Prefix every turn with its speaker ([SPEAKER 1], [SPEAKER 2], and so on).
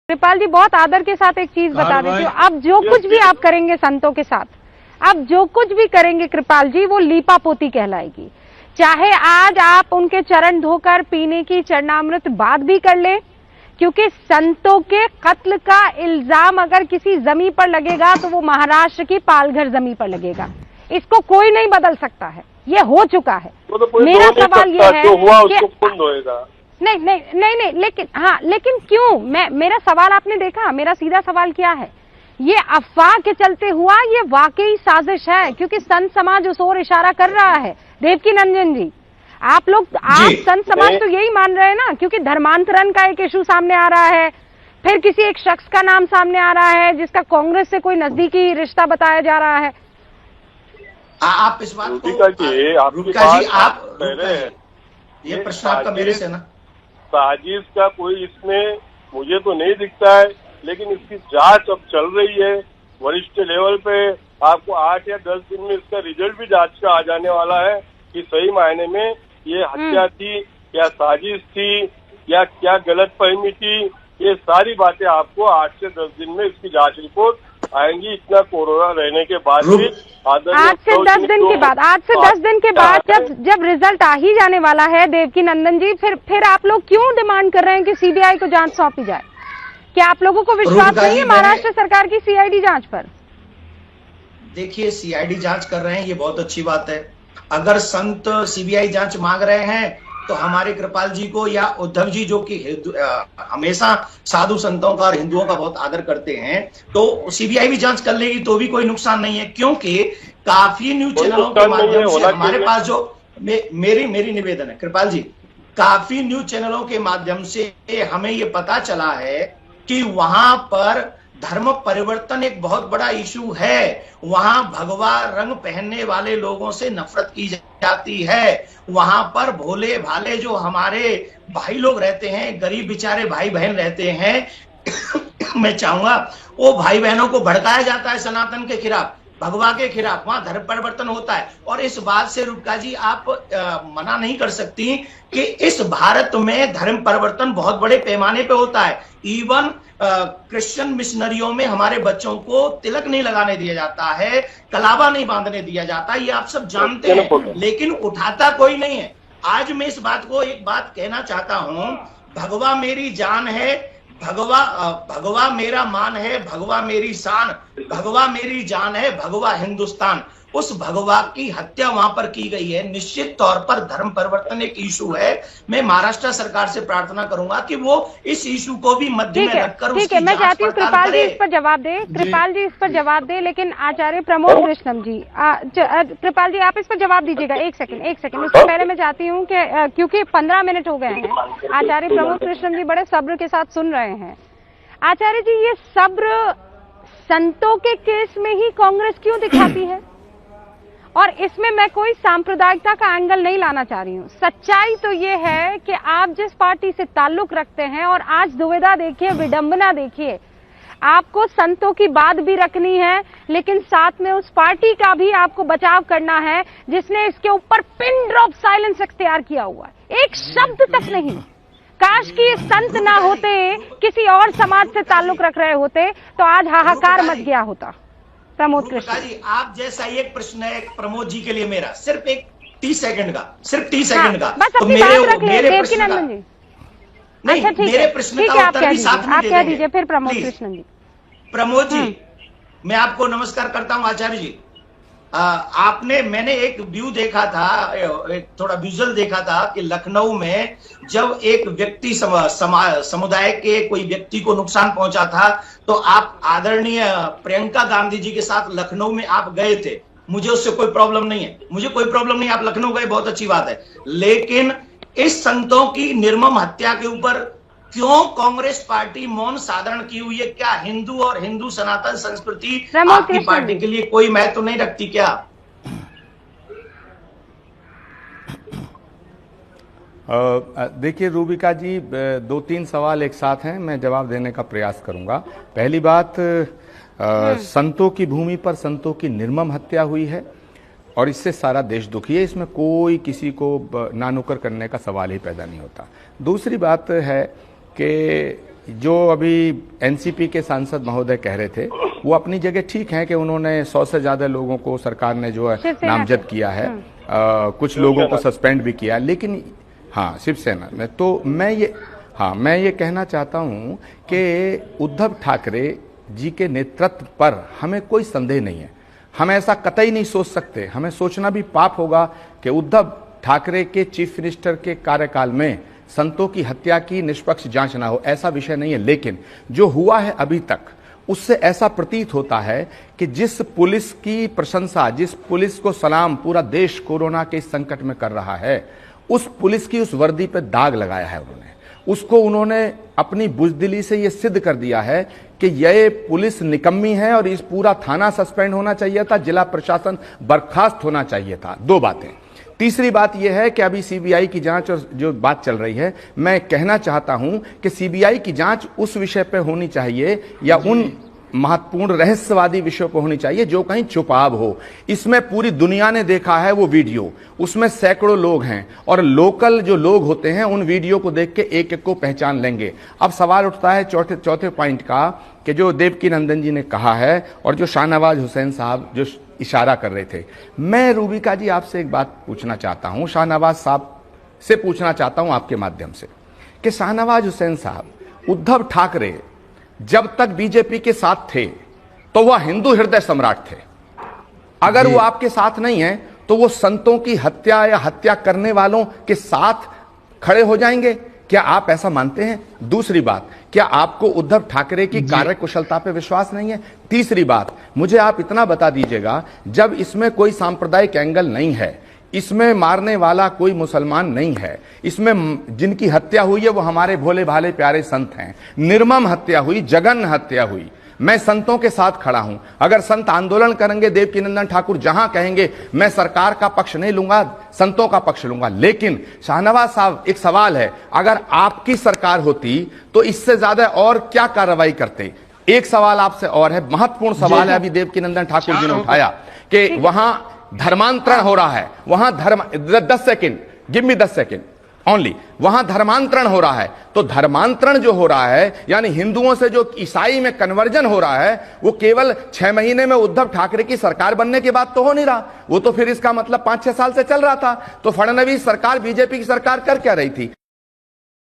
[SPEAKER 1] कृपाल जी बहुत आदर के साथ एक चीज बता देती हूँ, अब जो कुछ भी आप करेंगे संतों के साथ, अब जो कुछ भी करेंगे कृपाल जी, वो लीपा पोती कहलाएगी। चाहे आज आप उनके चरण धोकर पीने की चरणामृत बात भी कर ले, क्योंकि संतों के कत्ल का इल्जाम अगर किसी जमी पर लगेगा तो वो महाराष्ट्र की पालघर जमी पर लगेगा। इसको कोई नहीं बदल सकता है, ये हो चुका है।
[SPEAKER 2] तो
[SPEAKER 1] मेरा सवाल ये है
[SPEAKER 2] कि
[SPEAKER 1] नहीं, लेकिन क्यों? मेरा सवाल आपने देखा, मेरा सीधा सवाल क्या है? ये अफवाह के चलते हुआ, ये वाकई साजिश है, क्योंकि संत समाज उस ओर इशारा कर रहा है। देवकी नंदन जी, आप संत समाज तो यही मान रहे हैं ना, क्योंकि धर्मांतरण का एक इशू सामने आ रहा है, फिर किसी एक शख्स का नाम सामने आ रहा है जिसका कांग्रेस से कोई नजदीकी रिश्ता बताया जा रहा है।
[SPEAKER 3] आप इस बात को ये प्रश्न आपका मेरे से ना,
[SPEAKER 2] साजिश का कोई इसमें मुझे तो नहीं दिखता है, लेकिन इसकी जांच अब चल रही है वरिष्ठ लेवल पे। आपको 8 या 10 दिन में इसका रिजल्ट भी जांच का आ जाने वाला है कि सही मायने में ये हत्या थी या साजिश थी या क्या गलत फहमी थी। ये सारी बातें आपको 8 से 10 दिन में इसकी जांच रिपोर्ट आएंगी। इतना कोरोना रहने के बाद भी
[SPEAKER 1] 8 से 10 दिन के बाद, 8 से 10 दिन के बाद जब रिजल्ट आ ही जाने वाला है देवकी नंदन जी, फिर आप लोग क्यों डिमांड कर रहे हैं कि सीबीआई को जांच सौंपी जाए? क्या आप लोगों को विश्वास नहीं है महाराष्ट्र सरकार की सीआईडी जांच पर?
[SPEAKER 3] देखिए, सीआईडी जांच कर रहे हैं, ये बहुत अच्छी बात है। अगर संत सीबीआई जांच मांग रहे हैं तो हमारे कृपाल जी को या उद्धव जी, जो कि हमेशा साधु संतों का और हिंदुओं का बहुत आदर करते हैं, तो सीबीआई भी जांच कर लेगी तो भी कोई नुकसान नहीं है। क्योंकि काफी न्यूज चैनलों के माध्यम से हमारे पास जो मेरी निवेदन है कृपाल जी, काफी न्यूज चैनलों के माध्यम से हमें ये पता चला है कि वहां पर धर्म परिवर्तन एक बहुत बड़ा इशू है। वहां भगवा रंग पहनने वाले लोगों से नफरत की जाती है। वहां पर भोले भाले जो हमारे भाई लोग रहते हैं, गरीब बेचारे भाई बहन रहते हैं मैं चाहूंगा वो भाई बहनों को भड़काया जाता है सनातन के खिलाफ, भगवा के खिलाफ। वहां धर्म परिवर्तन होता है। और इस बात से रुका जी आप मना नहीं कर सकती कि इस भारत में धर्म परिवर्तन बहुत बड़े पैमाने पे होता है। इवन क्रिश्चियन मिशनरियों में हमारे बच्चों को तिलक नहीं लगाने दिया जाता है, कलावा नहीं बांधने दिया जाता, ये आप सब जानते हैं, लेकिन उठाता कोई नहीं है। आज मैं इस बात को एक बात कहना चाहता हूं, भगवा मेरी जान है, भगवा मेरा मान है, भगवा मेरी शान, भगवा मेरी जान है, भगवा हिंदुस्तान। उस भगवा की हत्या वहां पर की गई है। निश्चित तौर पर धर्म परिवर्तन एक इशू है। मैं महाराष्ट्र सरकार से प्रार्थना करूंगा कि वो इस इशू को भी मध्य में रखकर
[SPEAKER 1] ठीक है, मैं चाहती हूँ कृपाल जी इस पर जवाब दे, कृपाल जी इस पर जवाब दे। लेकिन आचार्य प्रमोद कृष्णम जी, कृपाल जी आप इस पर जवाब दीजिएगा। एक सेकंड इससे पहले मैं चाहती हूँ कि क्योंकि 15 मिनट हो गए हैं, आचार्य प्रमोद कृष्णम जी बड़े सब्र के साथ सुन रहे हैं। आचार्य जी, ये सब्र संतों के केस में ही कांग्रेस क्यों दिखाती है? और इसमें मैं कोई सांप्रदायिकता का एंगल नहीं लाना चाह रही हूँ। सच्चाई तो ये है कि आप जिस पार्टी से ताल्लुक रखते हैं, और आज दुविधा देखिए, विडंबना देखिए, आपको संतों की बात भी रखनी है, लेकिन साथ में उस पार्टी का भी आपको बचाव करना है जिसने इसके ऊपर पिन ड्रॉप साइलेंस अख्तियार किया हुआ है। एक शब्द तक नहीं। काश कि ये संत ना होते, किसी और समाज से ताल्लुक रख रहे होते, तो आज हाहाकार मच गया होता। प्रमोद कृष्ण जी,
[SPEAKER 3] आप जैसा एक प्रश्न है प्रमोद जी के लिए मेरा, सिर्फ एक 30 सेकंड का, सिर्फ 30 सेकंड का।
[SPEAKER 1] बस अपनी बात रख ले देवकी नंदन जी। अच्छा
[SPEAKER 3] मेरे प्रश्न का उत्तर भी साथ में दे देंगे।
[SPEAKER 1] फिर प्रमोद कृष्ण जी।
[SPEAKER 3] प्रमोद जी, मैं आपको नमस्कार करता हूं आचार्य जी। मैंने एक व्यू देखा था, एक थोड़ा विजुअल देखा था कि लखनऊ में जब एक व्यक्ति समुदाय के कोई व्यक्ति को नुकसान पहुंचा था, तो आप आदरणीय प्रियंका गांधी जी के साथ लखनऊ में आप गए थे। मुझे उससे कोई प्रॉब्लम नहीं है, आप लखनऊ गए, बहुत अच्छी बात है। लेकिन इस संतों की निर्मम हत्या के ऊपर क्यों कांग्रेस पार्टी मौन साधन की हुई है? क्या हिंदू और हिंदू सनातन संस्कृति आपकी पार्टी के लिए कोई महत्व नहीं रखती क्या?
[SPEAKER 4] देखिए रूबिका जी, 2-3 सवाल एक साथ हैं, मैं जवाब देने का प्रयास करूंगा। पहली बात, संतों की भूमि पर संतों की निर्मम हत्या हुई है और इससे सारा देश दुखी है। इसमें कोई किसी को नानुकर करने का सवाल ही पैदा नहीं होता। दूसरी बात है कि जो अभी एनसीपी के सांसद महोदय कह रहे थे वो अपनी जगह ठीक है कि उन्होंने 100 से ज्यादा लोगों को सरकार ने जो है नामजद किया है, कुछ लोगों को सस्पेंड भी किया, लेकिन हाँ शिवसेना में तो मैं ये कहना चाहता हूं कि उद्धव ठाकरे जी के नेतृत्व पर हमें कोई संदेह नहीं है। हम ऐसा कतई नहीं सोच सकते, हमें सोचना भी पाप होगा कि उद्धव ठाकरे के चीफ मिनिस्टर के कार्यकाल में संतों की हत्या की निष्पक्ष जांच ना हो, ऐसा विषय नहीं है। लेकिन जो हुआ है अभी तक उससे ऐसा प्रतीत होता है कि जिस पुलिस की प्रशंसा, जिस पुलिस को सलाम पूरा देश कोरोना के इस संकट में कर रहा है, उस पुलिस की उस वर्दी पे दाग लगाया है उन्होंने अपनी बुजदिली से यह सिद्ध कर दिया है कि यह पुलिस निकम्मी है और इस पूरा थाना सस्पेंड होना चाहिए था, जिला प्रशासन बर्खास्त होना चाहिए था। 2 बातें। तीसरी बात यह है कि अभी सीबीआई की जांच और जो बात चल रही है, मैं कहना चाहता हूं कि सीबीआई की जांच उस विषय पे होनी चाहिए या उन महत्वपूर्ण रहस्यवादी विषयों पर होनी चाहिए जो कहीं छुपाव हो। इसमें पूरी दुनिया ने देखा है वो वीडियो, उसमें सैकड़ों लोग हैं और लोकल जो लोग होते हैं उन वीडियो को देख के एक एक को पहचान लेंगे। अब सवाल उठता है चौथे पॉइंट का कि जो देवकी नंदन जी ने कहा है और जो शाहनवाज हुसैन साहब जो इशारा कर रहे थे, मैं रूबिका जी आपसे एक बात पूछना चाहता हूं, शाहनवाज साहब से पूछना चाहता हूं आपके माध्यम से कि शाहनवाज हुसैन साहब, उद्धव ठाकरे जब तक बीजेपी के साथ थे तो वह हिंदू हृदय सम्राट थे, अगर वो आपके साथ नहीं है तो वो संतों की हत्या या हत्या करने वालों के साथ खड़े हो जाएंगे। क्या आप ऐसा मानते हैं? दूसरी बात, क्या आपको उद्धव ठाकरे की कार्यकुशलता पे विश्वास नहीं है? तीसरी बात, मुझे आप इतना बता दीजिएगा, जब इसमें कोई सांप्रदायिक एंगल नहीं है, इसमें मारने वाला कोई मुसलमान नहीं है, इसमें जिनकी हत्या हुई है वो हमारे भोले भाले प्यारे संत हैं, निर्मम हत्या हुई, जघन्य हत्या हुई, मैं संतों के साथ खड़ा हूं। अगर संत आंदोलन करेंगे, देवकीनंदन ठाकुर जहां कहेंगे, मैं सरकार का पक्ष नहीं लूंगा, संतों का पक्ष लूंगा। लेकिन शाहनवाज साहब, एक सवाल है, अगर आपकी सरकार होती तो इससे ज्यादा और क्या कार्रवाई करते? एक सवाल आपसे और है, महत्वपूर्ण सवाल है, अभी देवकीनंदन ठाकुर जी ने उठाया कि वहां धर्मांतरण हो रहा है, वहां 10 second, give me 10 second only, वहां धर्मांतरण हो रहा है। तो धर्मांतरण जो हो रहा है, यानी हिंदुओं से जो ईसाई में कन्वर्जन हो रहा है, वो केवल 6 महीने में उद्धव ठाकरे की सरकार बनने के बाद तो हो नहीं रहा, वो तो फिर इसका मतलब 5-6 साल से चल रहा था। तो फडणवीस सरकार, बीजेपी की सरकार कर क्या रही थी?